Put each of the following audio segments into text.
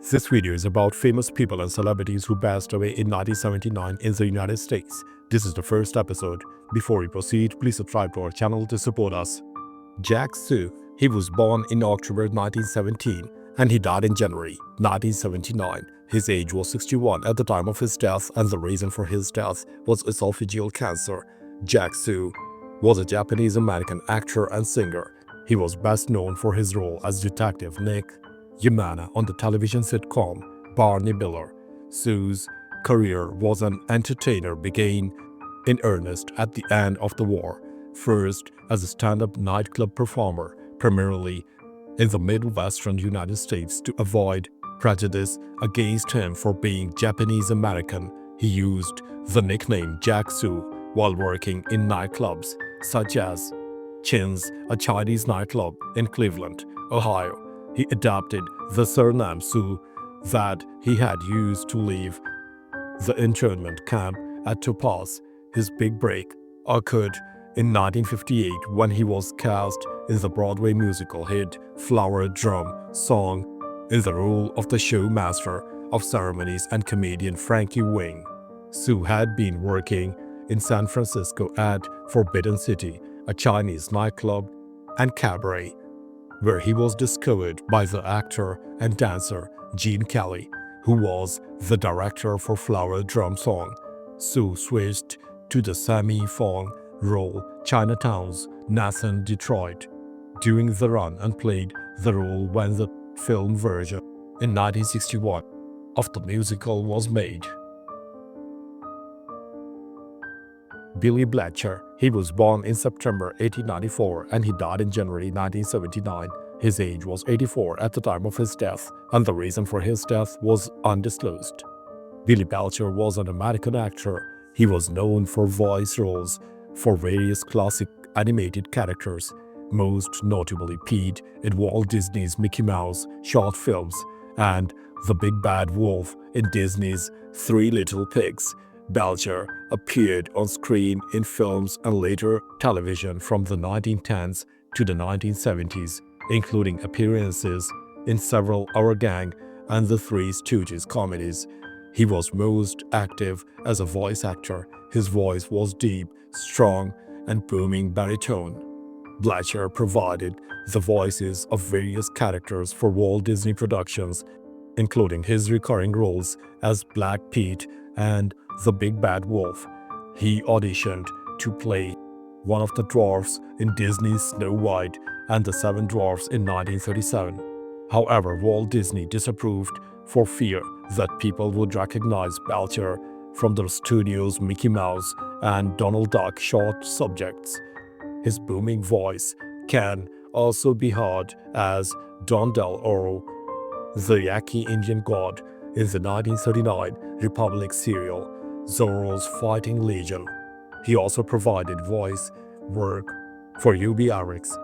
This video is about famous people and celebrities who passed away in 1979 in the United States. This is the first episode. Before we proceed, please subscribe to our channel to support us. Jack Sue. He was born in October 1917 and he died in January 1979. His age was 61 at the time of his death, and the reason for his death was esophageal cancer. Jack Sue was a Japanese-American actor and singer. He was best known for his role as Detective Nick Yamana on the television sitcom Barney Miller. Sue's career as an entertainer began in earnest at the end of the war, first as a stand-up nightclub performer, primarily in the Midwestern United States. To avoid prejudice against him for being Japanese-American, he used the nickname Jack Sue while working in nightclubs such as Chin's, a Chinese nightclub in Cleveland, Ohio. He adopted the surname Sue that he had used to leave the internment camp at Topaz. His big break occurred in 1958 when he was cast in the Broadway musical hit Flower Drum Song in the role of the show master of ceremonies and comedian Frankie Wing. Sue had been working in San Francisco at Forbidden City, a Chinese nightclub and cabaret, where he was discovered by the actor and dancer Gene Kelly, who was the director for Flower Drum Song. Sue switched to the semi-Fong role Chinatown's Nathan Detroit during the run and played the role when the film version in 1961 of the musical was made. Billy Bletcher. He was born in September 1894 and he died in January 1979. His age was 84 at the time of his death, and the reason for his death was undisclosed. Billy Bletcher was an American actor. He was known for voice roles for various classic animated characters, most notably Pete in Walt Disney's Mickey Mouse short films and the Big Bad Wolf in Disney's Three Little Pigs. Bletcher appeared on screen in films and later television from the 1910s to the 1970s, including appearances in several Our Gang and the Three Stooges comedies. He was most active as a voice actor. His voice was deep, strong, and booming baritone. Bletcher provided the voices of various characters for Walt Disney Productions, including his recurring roles as Black Pete and the Big Bad Wolf. He auditioned to play one of the dwarfs in Disney's Snow White and the Seven Dwarfs in 1937. However, Walt Disney disapproved for fear that people would recognize Bletcher from the studio's Mickey Mouse and Donald Duck short subjects. His booming voice can also be heard as Don Del Oro, the Yaqui Indian god, in the 1939 Republic serial Zorro's Fighting Legion. He also provided voice work for UBRX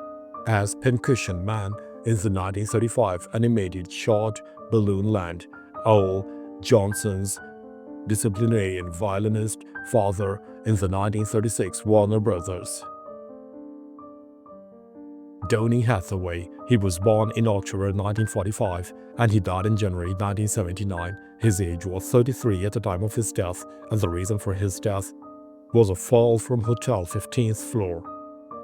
as Pincushion Man in the 1935 animated short Balloon Land, Owl Johnson's disciplinarian violinist father in the 1936 Warner Brothers. Donny Hathaway. He was born in October 1945 and he died in January 1979. His age was 33 at the time of his death, and the reason for his death was a fall from hotel 15th floor.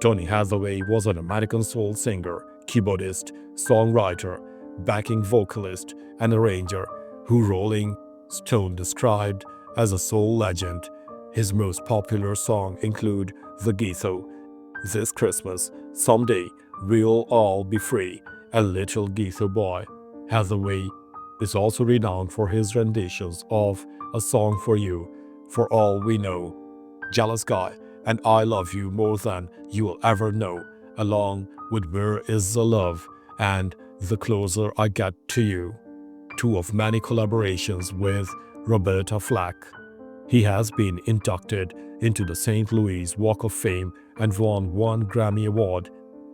Donny Hathaway was an American soul singer, keyboardist, songwriter, backing vocalist, and arranger who Rolling Stone described as a soul legend. His most popular songs include The Ghetto, This Christmas, Someday We'll All Be Free, and Little Ghetto Boy. Hathaway is also renowned for his renditions of A Song for You, For All We Know, Jealous Guy, and I Love You More Than You Will Ever Know, along with Where Is the Love and The Closer I Get to You, two of many collaborations with Roberta Flack. He has been inducted into the St. Louis Walk of Fame and won 1 Grammy Award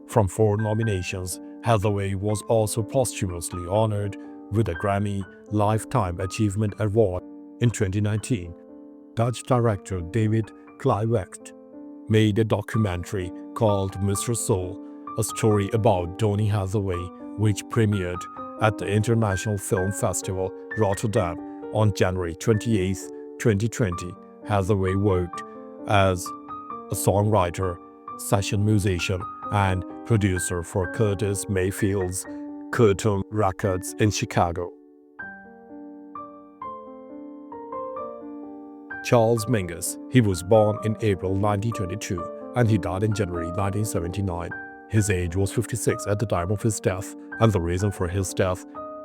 from 4 nominations. Hathaway was also posthumously honored with a Grammy Lifetime Achievement Award in 2019. Dutch director David Kluivert made a documentary called Mr. Soul, a story about Donny Hathaway, which premiered at the International Film Festival, Rotterdam, on January 28, 2020. Hathaway worked as a songwriter, session musician, and producer for Curtis Mayfield's Curtom Records in Chicago. Charles Mingus. He was born in April 1922 and he died in January 1979. His age was 56 at the time of his death, and the reason for his death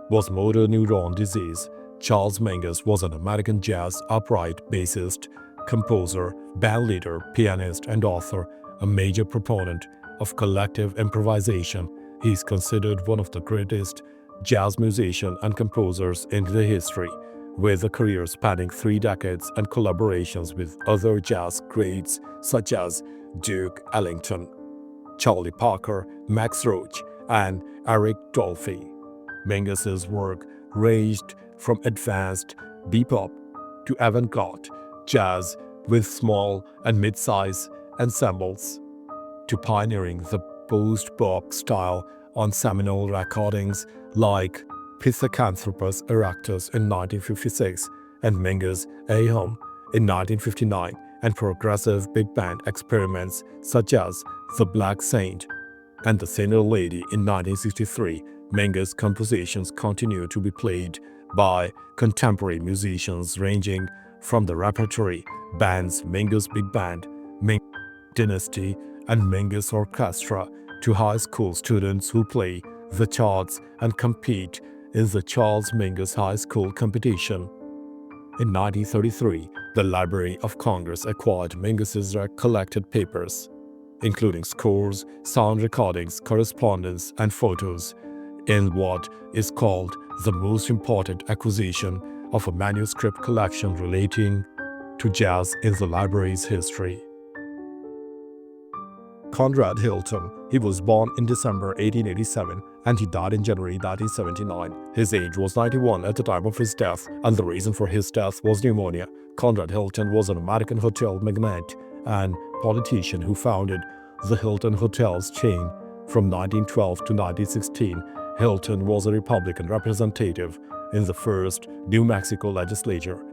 was motor neuron disease. Charles Mingus was an American jazz upright bassist, composer, bandleader, pianist, and author, a major proponent of collective improvisation. He is considered one of the greatest jazz musicians and composers in the history, with a career spanning 3 decades and collaborations with other jazz greats such as Duke Ellington, Charlie Parker, Max Roach, and Eric Dolphy. Mingus's work ranged from advanced bebop to avant-garde jazz with small and mid-size ensembles, to pioneering the post-bop style on seminal recordings like Pithecanthropus erectus in 1956 and Mingus Ahom in 1959, and progressive big band experiments such as The Black Saint and The Thinner Lady in 1963. Mingus' compositions continue to be played by contemporary musicians ranging from the repertory bands Mingus Big Band, Mingus Dynasty, and Mingus Orchestra to high school students who play the charts and compete in the Charles Mingus High School competition. In 1933, the Library of Congress acquired Mingus's collected papers, including scores, sound recordings, correspondence, and photos, in what is called the most important acquisition of a manuscript collection relating to jazz in the library's history. Conrad Hilton. He was born in December 1887 and he died in January 1979. His age was 91 at the time of his death, and the reason for his death was pneumonia. Conrad Hilton was an American hotel magnate and politician who founded the Hilton Hotels chain from 1912 to 1916. Hilton was a Republican representative in the first New Mexico legislature,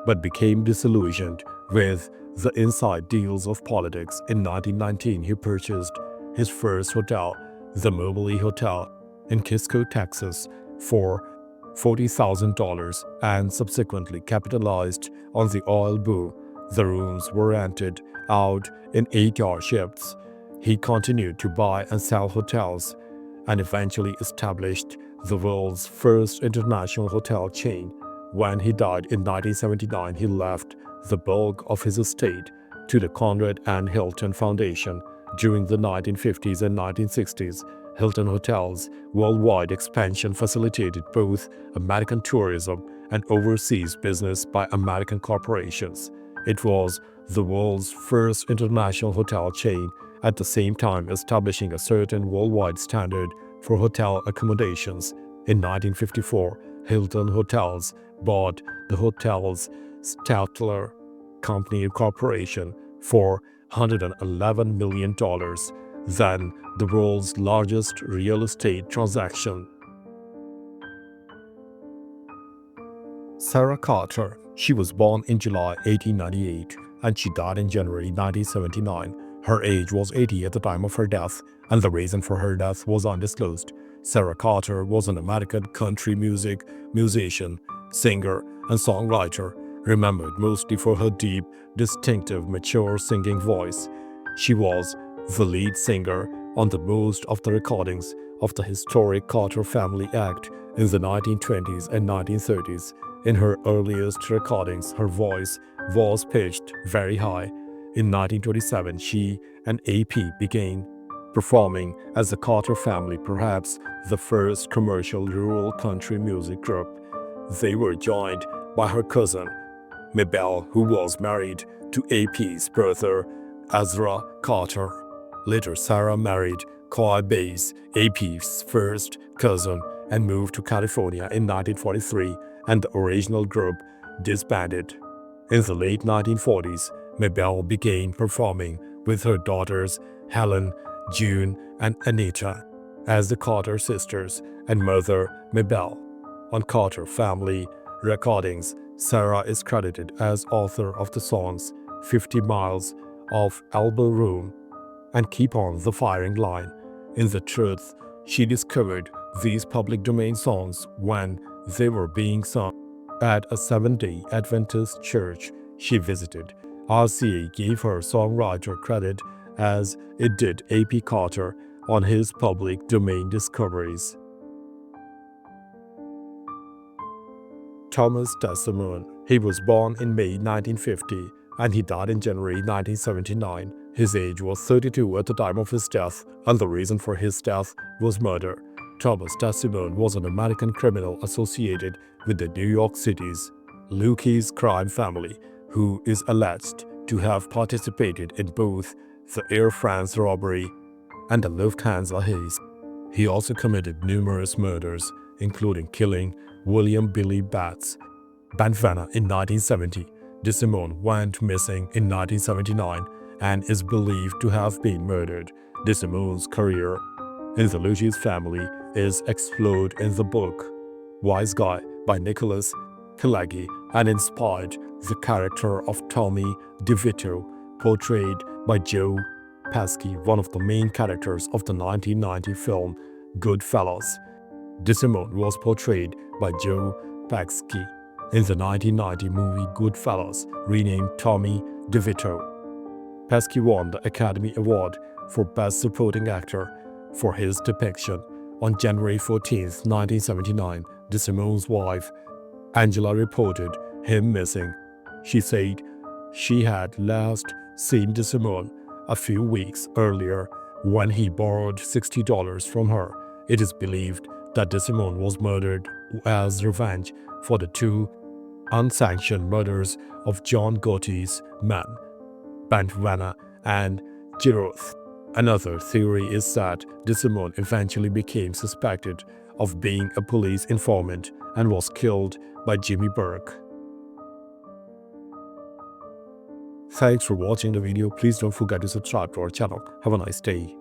but became disillusioned with the inside deals of politics. In 1919, he purchased his first hotel, the Moberly Hotel, in Kisco, Texas, for $40,000 and subsequently capitalized on the oil boom. The rooms were rented out in 8-hour shifts. He continued to buy and sell hotels and eventually established the world's first international hotel chain. When he died in 1979, he left the bulk of his estate to the Conrad and Hilton Foundation. During the 1950s and 1960s, Hilton Hotels' worldwide expansion facilitated both American tourism and overseas business by American corporations. It was the world's first international hotel chain, at the same time establishing a certain worldwide standard for hotel accommodations. In 1954, Hilton Hotels bought the Hotels Statler Company Corporation for $111 million, then the world's largest real estate transaction. Sarah Carter. She was born in July 1898 and she died in January 1979. Her age was 80 at the time of her death, and the reason for her death was undisclosed. Sarah Carter was an American country music musician, singer, and songwriter, remembered mostly for her deep, distinctive, mature singing voice. She was the lead singer on the most of the recordings of the historic Carter Family Act in the 1920s and 1930s. In her earliest recordings, her voice was pitched very high. In 1927, she and AP began performing as the Carter Family, perhaps the first commercial rural country music group. They were joined by her cousin, Mabel, who was married to AP's brother, Ezra Carter. Later, Sarah married Coy Bass, AP's first cousin, and moved to California in 1943, and the original group disbanded. In the late 1940s, Mabel began performing with her daughters Helen, June, and Anita, as the Carter sisters and mother Mabel. On Carter Family recordings, Sarah is credited as author of the songs 50 Miles of Elbow Room and Keep on the Firing Line. In the truth, she discovered these public domain songs when they were being sung at a Seventh-day Adventist church she visited. RCA gave her songwriter credit as it did A.P. Carter on his public domain discoveries. Thomas Desmond. He was born in May 1950 and he died in January 1979. His age was 32 at the time of his death, and the reason for his death was murder. Thomas Desmond was an American criminal associated with the New York City's Lucchese crime family, who is alleged to have participated in both the Air France robbery and the Lufthansa heist. He also committed numerous murders, including killing William Billy Bantvana in 1970. Desmond went missing in 1979 and is believed to have been murdered. Desmond's career in the Lucchese family is explored in the book Wise Guy by Nicholas Pileggi and inspired the character of Tommy DeVito, portrayed by Joe Pesci, one of the main characters of the 1990 film Goodfellas. Desmond was portrayed by Joe Pesci in the 1990 movie Goodfellas, renamed Tommy DeVito. Pesci won the Academy Award for Best Supporting Actor for his depiction. On January 14, 1979, Desmond's wife, Angela, reported him missing. She said she had last seen Desmond a few weeks earlier when he borrowed $60 from her. It is believed that Desmond was murdered as revenge for the two unsanctioned murders of John Gotti's men, Bantvana and Giroth. Another theory is that Desmond eventually became suspected of being a police informant and was killed by Jimmy Burke. Thanks for watching the video. Please don't forget to subscribe to our channel. Have a nice day.